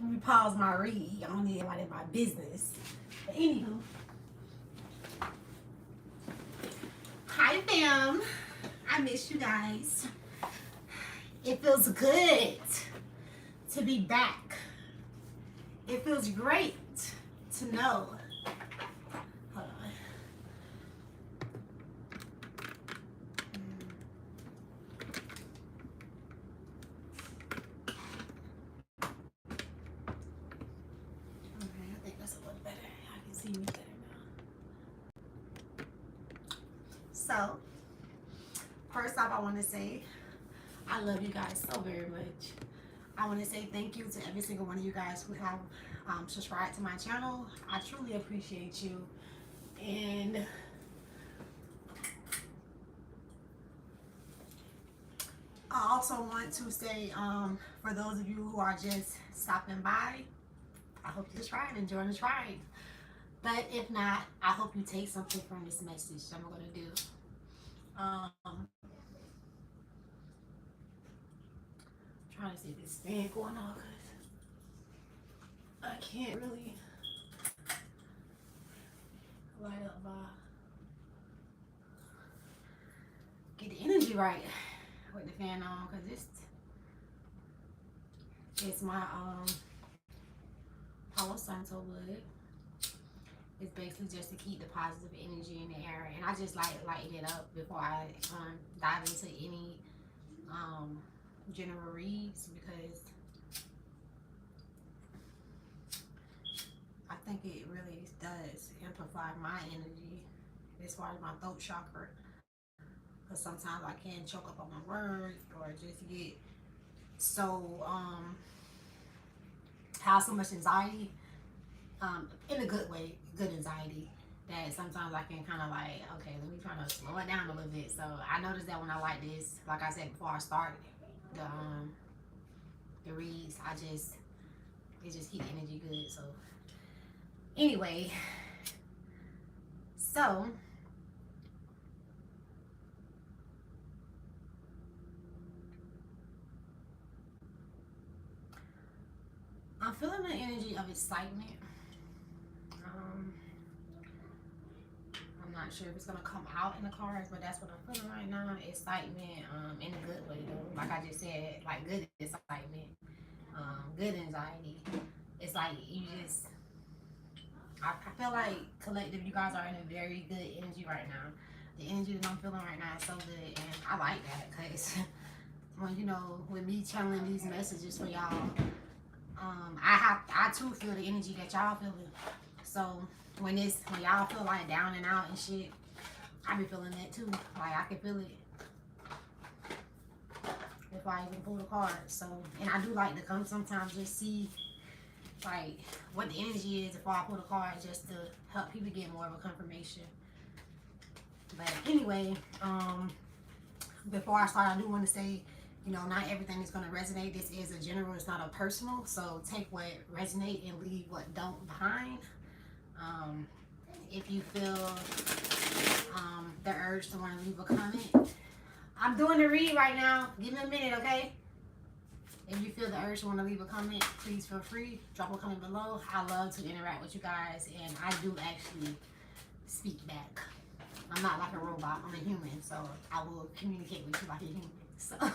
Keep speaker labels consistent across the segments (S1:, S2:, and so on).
S1: Let me pause my read. I don't need anybody in my business. But anywho, hi fam. I miss you guys. It feels good to be back. It feels great to know. Hold on. Okay, I think that's a little better. I can see me better now. So, first off, I want to say I love you guys so very much. I want to say thank you to every single one of you guys who have subscribed to my channel. I truly appreciate you. And I also want to say, for those of you who are just stopping by, I hope you try and enjoy the ride. But if not, I hope you take something from this message I'm going to do. Trying to see if this fan going on because I can't really light up get the energy right with the fan on because it's my Palo Santo wood. It's basically just to keep the positive energy in the air, and I just like lighting it up before I dive into any general reads because I think it really does amplify my energy as far as my throat chakra. Because sometimes I can choke up on my words or just get so have so much anxiety, in a good way, good anxiety, that sometimes I can kind of like, okay, let me try to slow it down a little bit. So I noticed that when I like this, like I said before I start the reads, it just keep the energy good. So anyway, so I'm feeling the energy of excitement. I'm not sure if it's gonna come out in the cards, but that's what I'm feeling right now. Excitement, in a good way though. Like I just said, like good excitement, good anxiety. It's like you just, I feel like collective, you guys are in a very good energy right now. The energy that I'm feeling right now is so good, and I like that because when with me channeling these messages for y'all, I too feel the energy that y'all feeling. So when y'all feel like down and out and shit, I be feeling that too. Like I can feel it before I even pull the card. So, and I do like to come sometimes just see like what the energy is before I pull the card, just to help people get more of a confirmation. But anyway, before I start, I do want to say, not everything is going to resonate. This is a general, it's not a personal. So take what resonate and leave what don't behind. If you feel the urge to want to leave a comment, I'm doing the read right now. Give me a minute, okay? If you feel the urge to want to leave a comment, please feel free. Drop a comment below. I love to interact with you guys, and I do actually speak back. I'm not like a robot. I'm a human, so I will communicate with you like a human. So I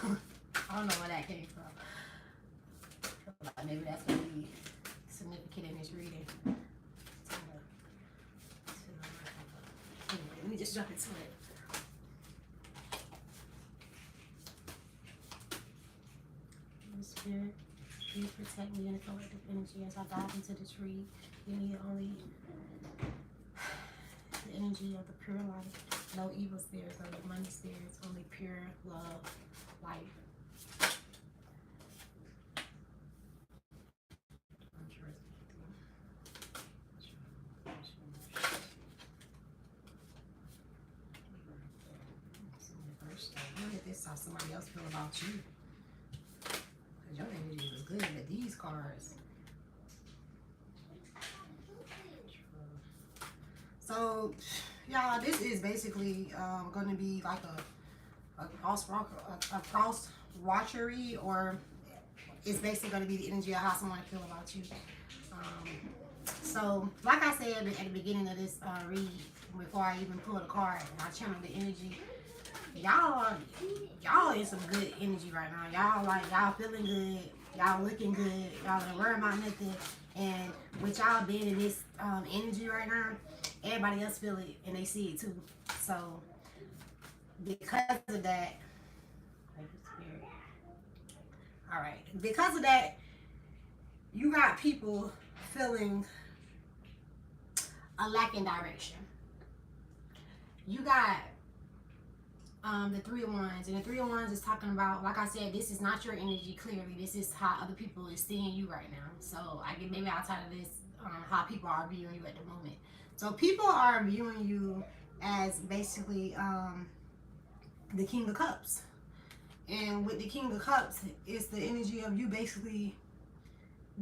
S1: don't know where that came from. Maybe that's going to be significant in this reading. Anyway, let me just jump into it. Spirit, please protect me in the collective energy as I dive into this read. You need only the energy of the pure light. No evil spirits, no money spirits, only pure love, life. Look at this, how somebody else feel about you. Because your energy was good with these cards. So, y'all, this is basically going to be like a cross watchery, or it's basically going to be the energy of how someone feel about you. So, like I said at the beginning of this read, before I even pull the card and I channel the energy, y'all in some good energy right now. Y'all feeling good. Y'all looking good. Y'all don't worry about nothing. And with y'all being in this energy right now, everybody else feel it and they see it too. So because of that, all right. Because of that, you got people feeling a lack in direction. You got the Three of Wands, and the Three of Wands is talking about, like I said, this is not your energy. Clearly, this is how other people is seeing you right now. So I get maybe outside of this, how people are viewing you at the moment. So people are viewing you as basically the King of Cups, and with the King of Cups, it's the energy of you basically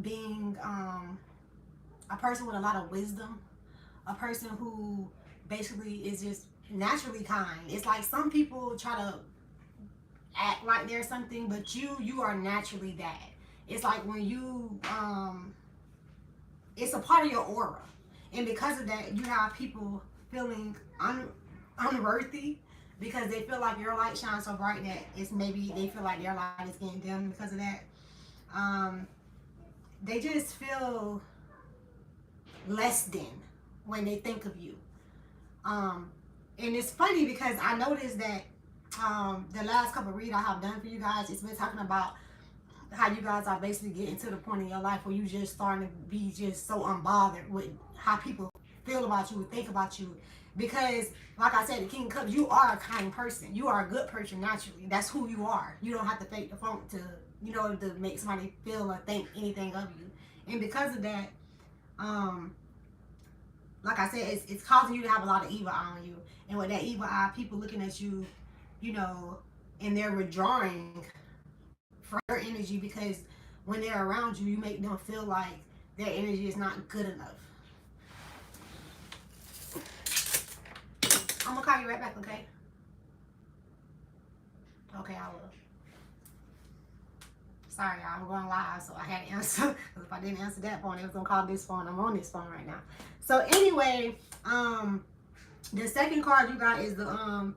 S1: being a person with a lot of wisdom, a person who basically is just naturally kind. It's like some people try to act like they're something, but you are naturally that. It's like when you it's a part of your aura, and because of that, you have people feeling unworthy because they feel like your light shines so bright that it's maybe they feel like their light is getting dim because of that. They just feel less than when they think of you. And it's funny because I noticed that the last couple of reads I have done for you guys, it's been talking about how you guys are basically getting to the point in your life where you just starting to be just so unbothered with how people feel about you, think about you. Because, like I said, the King of Cups, you are a kind person. You are a good person naturally. That's who you are. You don't have to fake the funk to, to make somebody feel or think anything of you. And because of that, like I said, it's causing you to have a lot of evil eye on you. And with that evil eye, people looking at you, and they're withdrawing from your energy because when they're around you, you make them feel like their energy is not good enough. I'm gonna call you right back, okay? Okay, I will. Sorry, y'all, I'm going live, so I had to answer. If I didn't answer that phone, it was gonna call this phone. I'm on this phone right now. So anyway, the second card you got is the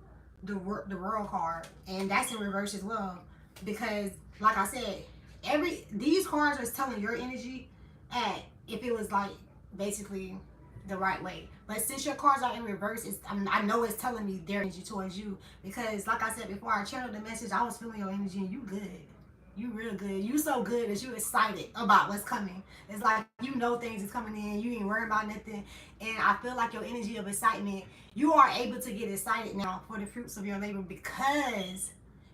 S1: World card, and that's in reverse as well. Because, like I said, these cards are telling your energy at if it was like basically the right way. But since your cards are in reverse, I know it's telling me their energy towards you. Because, like I said before, I channeled the message. I was feeling your energy, and you good. You real good. You so good that you excited about what's coming. It's like things is coming in. You ain't worrying about nothing. And I feel like your energy of excitement, you are able to get excited now for the fruits of your labor because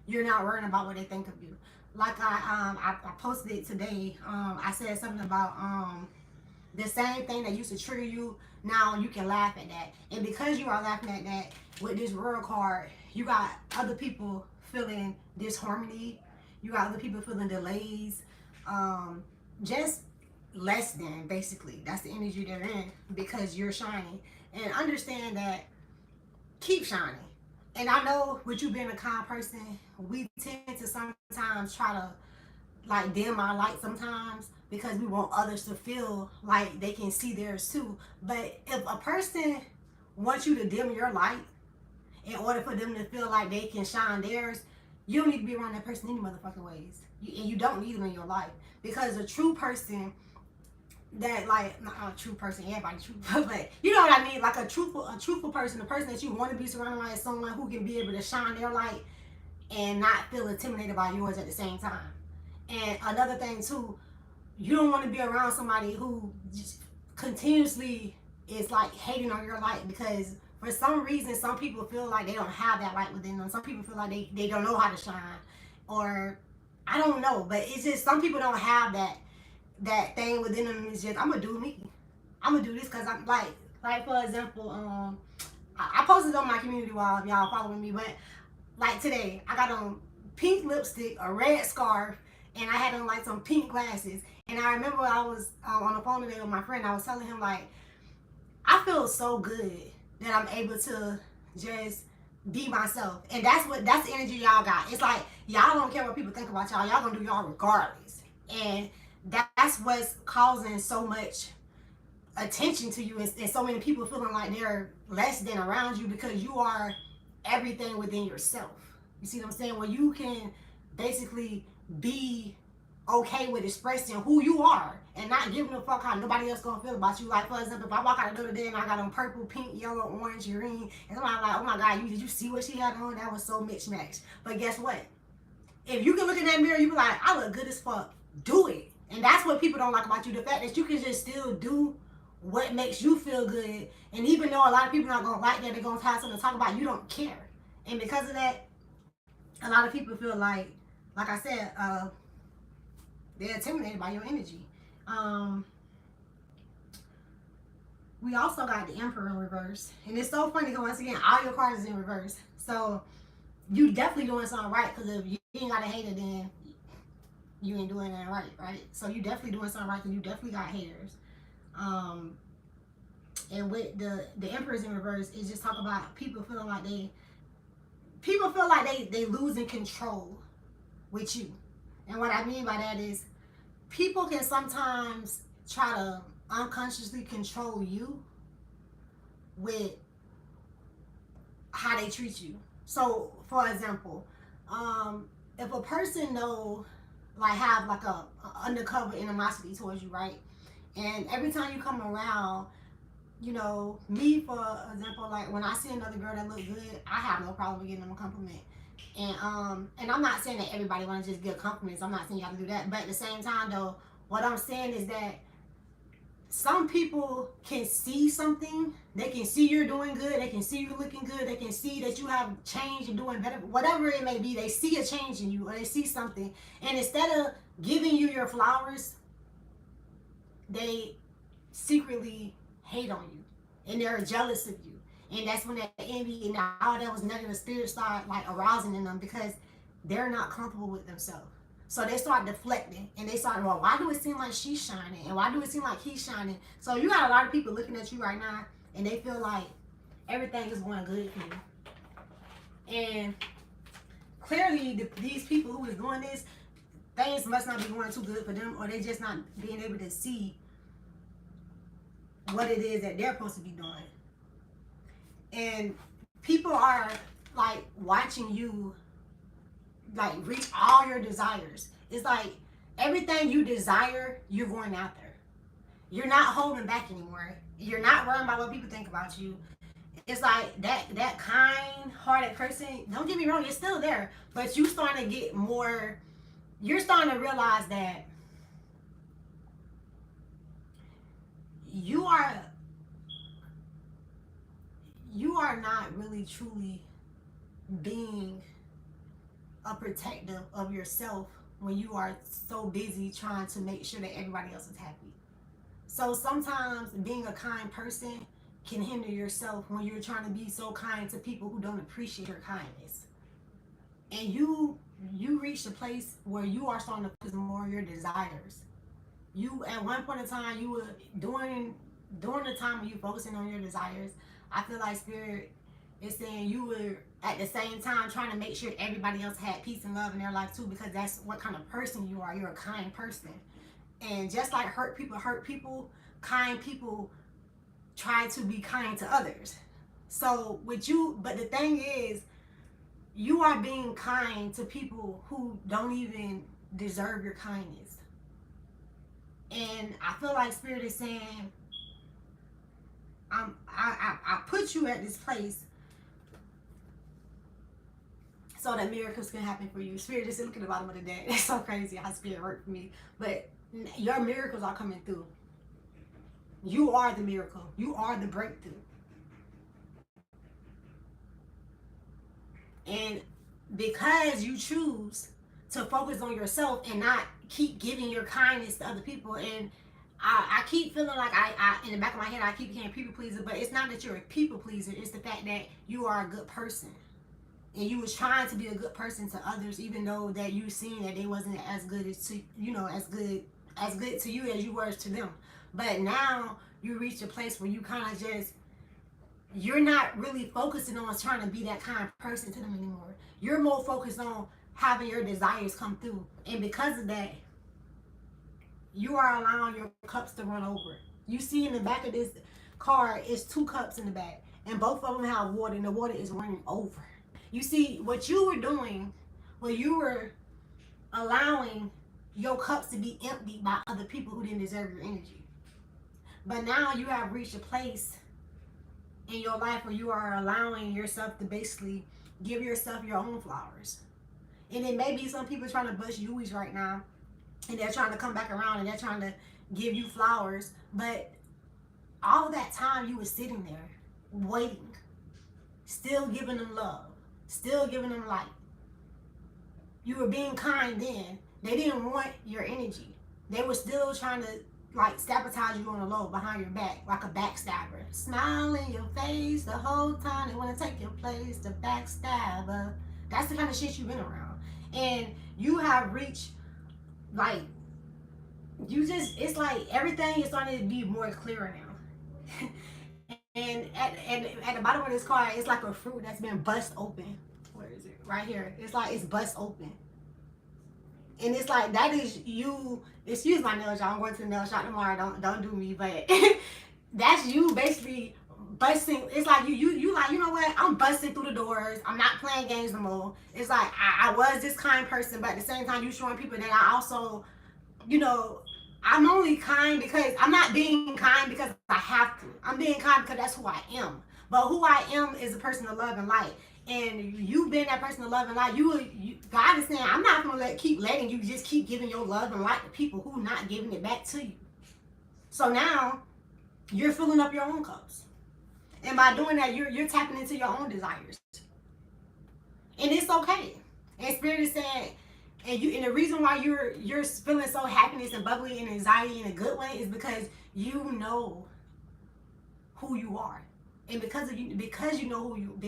S1: you're not worrying about what they think of you. Like I posted it today. I said something about the same thing that used to trigger you. Now you can laugh at that. And because you are laughing at that with this World card, you got other people feeling disharmony. You got other people feeling delays, just less than, basically. That's the energy they're in because you're shining. And understand that, keep shining. And I know with you being a kind person, we tend to sometimes try to like dim our light sometimes because we want others to feel like they can see theirs too. But if a person wants you to dim your light in order for them to feel like they can shine theirs, you don't need to be around that person any motherfucking ways. And you don't need them in your life. Because a true person that, like, not a true person, everybody true, but you know what I mean? Like a truthful person, the person that you want to be surrounded by is someone who can be able to shine their light and not feel intimidated by yours at the same time. And another thing too, you don't want to be around somebody who just continuously is like hating on your light because for some reason, some people feel like they don't have that light within them. Some people feel like they don't know how to shine. Or, I don't know. But it's just, some people don't have that thing within them. It's just, I'm going to do me. I'm going to do this because I'm like for example, I posted on my community wall if y'all following me. But, like today, I got on pink lipstick, a red scarf, and I had on like some pink glasses. And I remember I was on the phone today with my friend. I was telling him like, I feel so good that I'm able to just be myself. And that's the energy y'all got. It's like y'all don't care what people think about y'all. Y'all gonna do y'all regardless. And that's what's causing so much attention to you, and so many people feeling like they're less than around you, because you are everything within yourself. You see what I'm saying? Where you can basically be okay with expressing who you are and not giving a fuck how nobody else gonna feel about you. Like, for example, if I walk out the door today and I got on purple, pink, yellow, orange, green, and somebody like, oh my god, did you see what she had on? That was so mismatched. But guess what? If you can look in that mirror, you be like, I look good as fuck. Do it. And that's what people don't like about you. The fact that you can just still do what makes you feel good. And even though a lot of people are not going to like that, they're going to have something to talk about, you don't care. And because of that, a lot of people feel like I said, they're intimidated by your energy. We also got the Emperor in reverse. And it's so funny because, once again, all your cards is in reverse. So you definitely doing something right, because if you ain't got a hater, then you ain't doing that right? So you definitely doing something right, because you definitely got haters. And with the Emperors in reverse, it's just talk about people feeling like they losing control with you. And what I mean by that is, people can sometimes try to unconsciously control you with how they treat you. So, for example, if a person have like a undercover animosity towards you, right? And every time you come around, me, for example, like when I see another girl that look good, I have no problem with giving them a compliment. And I'm not saying that everybody want to just give compliments. I'm not saying you have to do that. But at the same time, though, what I'm saying is that some people can see something. They can see you're doing good. They can see you looking good. They can see that you have changed and doing better. Whatever it may be, they see a change in you, or they see something. And instead of giving you your flowers, they secretly hate on you. And they're jealous of you. And that's when that envy and all that was negative spirit start like arousing in them, because they're not comfortable with themselves. So they start deflecting, and they start, well, why do it seem like she's shining? And why do it seem like he's shining? So you got a lot of people looking at you right now, and they feel like everything is going good for you. And clearly, these people who is doing this, things must not be going too good for them, or they just not being able to see what it is that they're supposed to be doing. And people are like watching you like reach all your desires. It's like everything you desire, you're going out there. You're not holding back anymore. You're not worrying about what people think about you. It's like that kind-hearted person, don't get me wrong, it's still there, but you starting to get more, you're starting to realize that you are not really truly being a protector of yourself when you are so busy trying to make sure that everybody else is happy. So sometimes being a kind person can hinder yourself when you're trying to be so kind to people who don't appreciate your kindness. And you reach a place where you are starting to put more of your desires. You, at one point in time, you were during the time when you focusing on your desires, I feel like Spirit is saying you were at the same time trying to make sure everybody else had peace and love in their life too, because that's what kind of person you are. You're a kind person. And just like hurt people, kind people try to be kind to others. So with you, but the thing is, you are being kind to people who don't even deserve your kindness. And I feel like Spirit is saying, I put you at this place so that miracles can happen for you. Spirit just look at the bottom of the deck. It's so crazy how Spirit worked for me. But your miracles are coming through. You are the miracle. You are the breakthrough. And because you choose to focus on yourself and not keep giving your kindness to other people, and I keep feeling like I in the back of my head I keep hearing people pleaser, but it's not that you're a people pleaser. It's the fact that you are a good person, and you was trying to be a good person to others, even though that you seen that they wasn't as good as to as good to you as you were to them. But now you reach a place where you kind of just, you're not really focusing on trying to be that kind of person to them anymore. You're more focused on having your desires come through, and because of that, you are allowing your cups to run over. You see in the back of this car, it's 2 cups in the back, and both of them have water, and the water is running over. You see, what you were doing, well, you were allowing your cups to be emptied by other people who didn't deserve your energy. But now you have reached a place in your life where you are allowing yourself to basically give yourself your own flowers. And it may be some people trying to bust Uis right now, and they're trying to come back around and they're trying to give you flowers. But all that time you were sitting there waiting, still giving them love, still giving them light. You were being kind then. They didn't want your energy. They were still trying to like sabotage you on the low behind your back, like a backstabber. Smile in your face the whole time. They want to take your place, the backstabber. That's the kind of shit you've been around. And you have reached, like, it's like everything is starting to be more clearer now. And at the bottom of this card, it's like a fruit that's been bust open. Where is it? Right here. It's like it's bust open. And it's like that is you. Excuse my nail shop. I'm going to the nail shop tomorrow. Don't do me, but that's you basically busting. It's like you like, you know what? I'm busting through the doors. I'm not playing games no more. It's like I was this kind person, but at the same time, you showing people that I also, you know, I'm only kind because I'm not being kind because I have to. I'm being kind because that's who I am. But who I am is a person of love and light. And you've been that person of love and light. God is saying, I'm not going to keep letting you just keep giving your love and light to people who not giving it back to you. So now you're filling up your own cups. And by doing that, you're tapping into your own desires. And it's okay. And Spirit is saying, and the reason why you're feeling so happiness and bubbly and anxiety in a good way is because you know who you are. And because you know who you,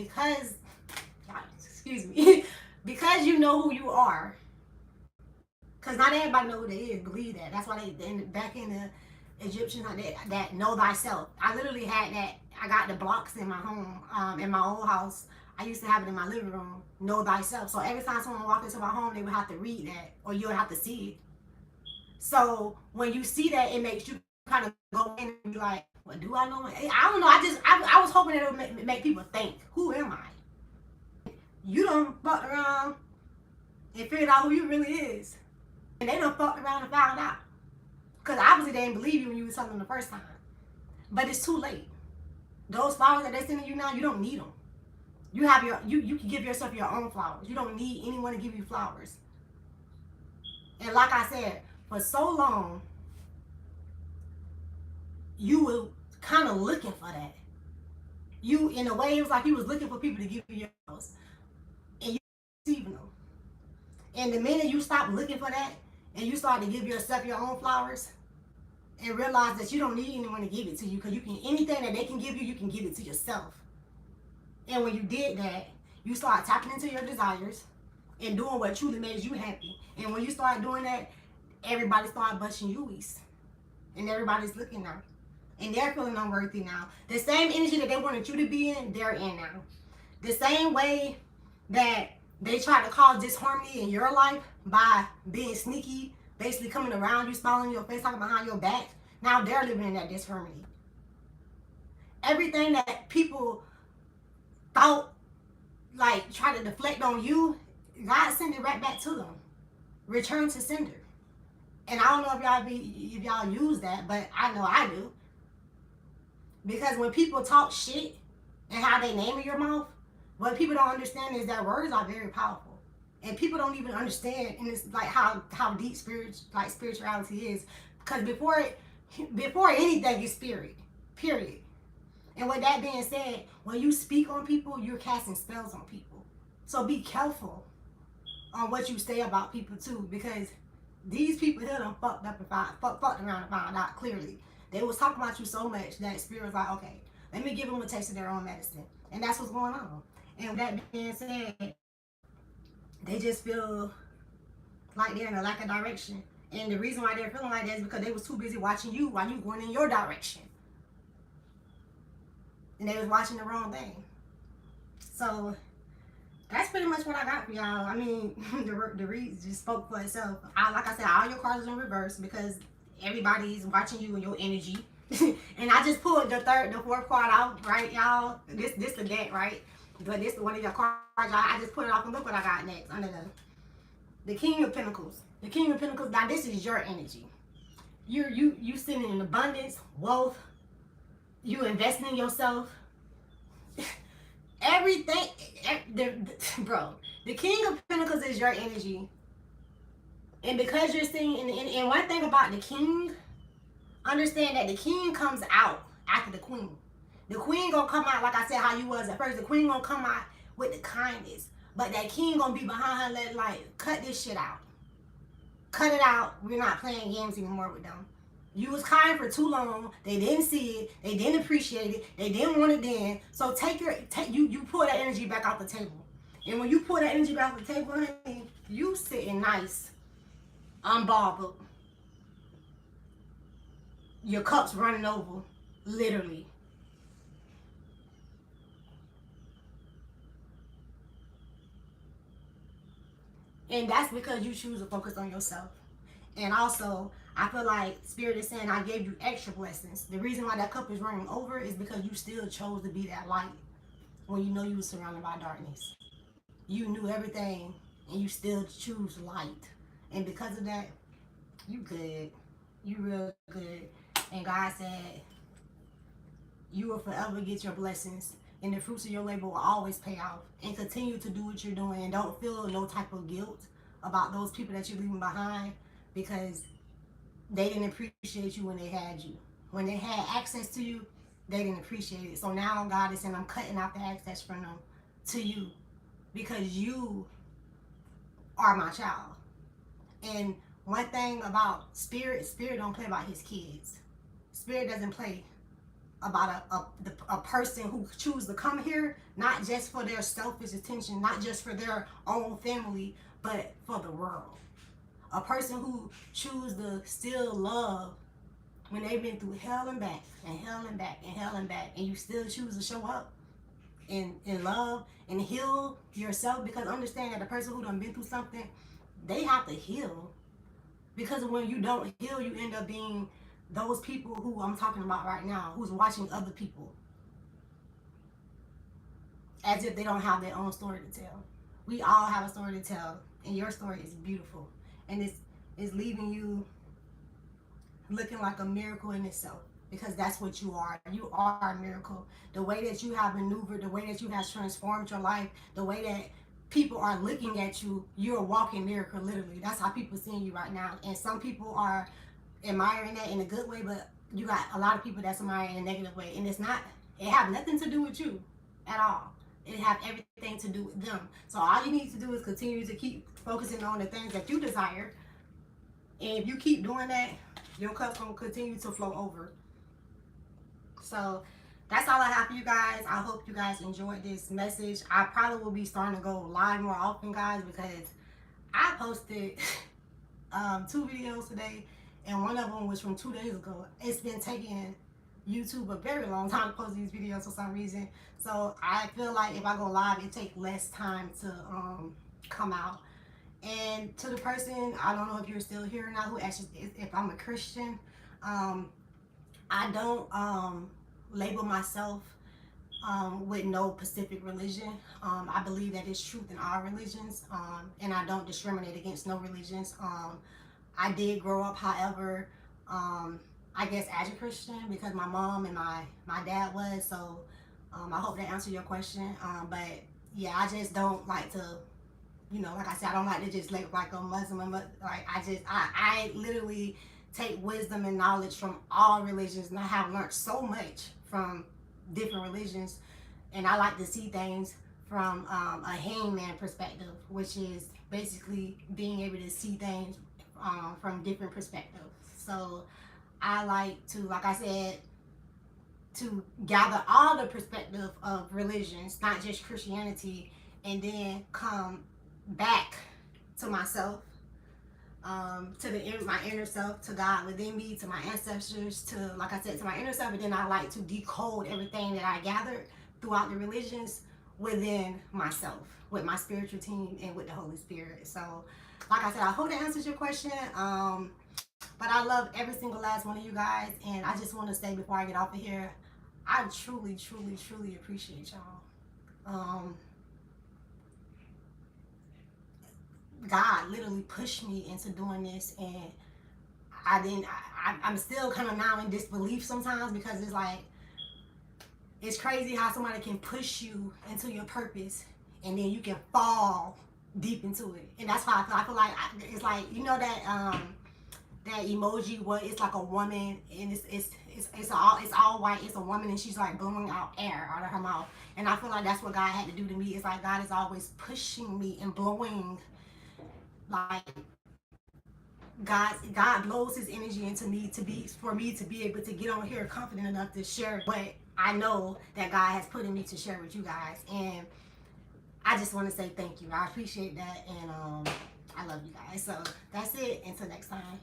S1: excuse me, because you know who you are, because not everybody know who they is, believe that. That's why back in the Egyptians that know thyself. I literally had that. I got the blocks in my home, in my old house. I used to have it in my living room, know thyself. So every time someone walked into my home, they would have to read that, or you would have to see it. So when you see that, it makes you kind of go in and be like, well, do I know? I don't know. I was hoping that it would make people think, who am I? You done fucked around and figured out who you really is. And they done fucked around and found out. Because obviously they didn't believe you when you were telling them the first time. But it's too late. Those flowers that they're sending you now, you don't need them. You have you can give yourself your own flowers. You don't need anyone to give you flowers. And like I said, for so long, you were kind of looking for that. You, in a way, it was like you was looking for people to give you your flowers. And you receiving them. And the minute you stop looking for that, and you start to give yourself your own flowers, and realize that you don't need anyone to give it to you, because you can, anything that they can give you, you can give it to yourself. And when you did that, you start tapping into your desires and doing what truly makes you happy. And when you start doing that, everybody start busting Uis. And everybody's looking now. And they're feeling unworthy now. The same energy that they wanted you to be in, they're in now. The same way that they tried to cause disharmony in your life by being sneaky, basically coming around you, smiling in your face, talking behind your back. Now they're living in that disharmony. Everything that people thought, like, try to deflect on you, God send it right back to them. Return to sender. And I don't know if y'all use that, but I know I do. Because when people talk shit and how they name in your mouth, what people don't understand is that words are very powerful. And people don't even understand, and it's like how deep spirituality is. Because before anything is spirit, period. And with that being said, when you speak on people, you're casting spells on people. So be careful on what you say about people too, because these people here done fucked around and found out clearly. They was talking about you so much that spirit was like, okay, let me give them a taste of their own medicine. And that's what's going on. And with that being said, they just feel like they're in a lack of direction. And the reason why they're feeling like that is because they was too busy watching you while you going in your direction. And they was watching the wrong thing. So that's pretty much what I got for y'all. I mean, the read just spoke for itself. Like I said, all your cards are in reverse because everybody's watching you and your energy. And I just pulled the fourth card out, right, y'all? This the deck, right? But this is one of your cards, y'all. I just put it off, and look what I got next under the King of Pentacles. The King of Pentacles. Now this is your energy. You sitting in abundance, wealth. You investing in yourself. Everything, bro. The King of Pentacles is your energy, and because you're seeing, and one thing about the King, understand that the King comes out after the Queen. The Queen gonna come out, like I said, how you was at first. The Queen gonna come out with the kindness, but that King gonna be behind her, like, cut this shit out. Cut it out. We're not playing games anymore with them. You was kind for too long. They didn't see it. They didn't appreciate it. They didn't want it then. So you pull that energy back off the table. And when you pull that energy back off the table, honey, you sitting nice, unbothered. Your cup's running over, literally. And that's because you choose to focus on yourself. And also, I feel like Spirit is saying I gave you extra blessings. The reason why that cup is running over is because you still chose to be that light when you know you were surrounded by darkness. You knew everything and you still choose light. And because of that, you good. You real good. And God said you will forever get your blessings, and the fruits of your labor will always pay off. And continue to do what you're doing, and don't feel no type of guilt about those people that you're leaving behind, because they didn't appreciate you when they had you. When they had access to you, they didn't appreciate it. So now God is saying, I'm cutting out the access from them to you, because you are my child. And one thing about Spirit don't play about his kids. Spirit doesn't play about a person who chooses to come here, not just for their selfish attention, not just for their own family, but for the world. A person who chooses to still love when they've been through hell and back, and hell and back, and hell and back, and you still choose to show up in love and heal yourself. Because understand that the person who done been through something, they have to heal. Because when you don't heal, you end up being those people who I'm talking about right now, who's watching other people as if they don't have their own story to tell. We all have a story to tell, and your story is beautiful, and it's leaving you looking like a miracle in itself, because that's what you are. You are a miracle. The way that you have maneuvered, the way that you have transformed your life, the way that people are looking at you, you're a walking miracle, literally. That's how people seeing you right now. And some people are admiring that in a good way, but you got a lot of people that's admiring in a negative way. And it have nothing to do with you at all. It have everything to do with them. So all you need to do is continue to keep focusing on the things that you desire. And if you keep doing that, your cup's gonna continue to flow over. So that's all I have for you guys. I hope you guys enjoyed this message. I probably will be starting to go live more often, guys, because I posted 2 videos today, and one of them was from 2 days ago. It's been taking YouTube a very long time to post these videos for some reason. So I feel like if I go live, it takes less time to come out. And to the person, I don't know if you're still here or not, who asked if I'm a Christian. I don't label myself with no specific religion. I believe that there's truth in all religions, and I don't discriminate against no religions. I did grow up, however, I guess as a Christian, because my mom and my dad was. So I hope that answered your question. But yeah, I just don't like to, like I said, I don't like to just look like a Muslim. But like I literally take wisdom and knowledge from all religions, and I have learned so much from different religions. And I like to see things from a hangman perspective, which is basically being able to see things from different perspectives. So I like to, like I said, to gather all the perspective of religions, not just Christianity, and then come back to myself, to my inner self, to God within me, to my ancestors, to, like I said, to my inner self. And then I like to decode everything that I gathered throughout the religions within myself, with my spiritual team and with the Holy Spirit. So like I said, I hope that answers your question.
S2: But I love every single last one of you guys, and I just want to say before I get off of here, I truly, truly, truly appreciate y'all. God literally pushed me into doing this, and I didn't. I'm still kind of now in disbelief sometimes, because it's like, it's crazy how somebody can push you into your purpose, and then you can fall deep into it. And that's why I feel like it's like, you know, that emoji what it's like a woman, and it's all white. It's a woman, and she's like blowing out air out of her mouth. And I feel like that's what God had to do to me. It's like God is always pushing me and blowing, like, God blows his energy into me for me to be able to get on here confident enough to share what I know that God has put in me to share with you guys. And I just want to say thank you. I appreciate that, and I love you guys. So that's it. Until next time.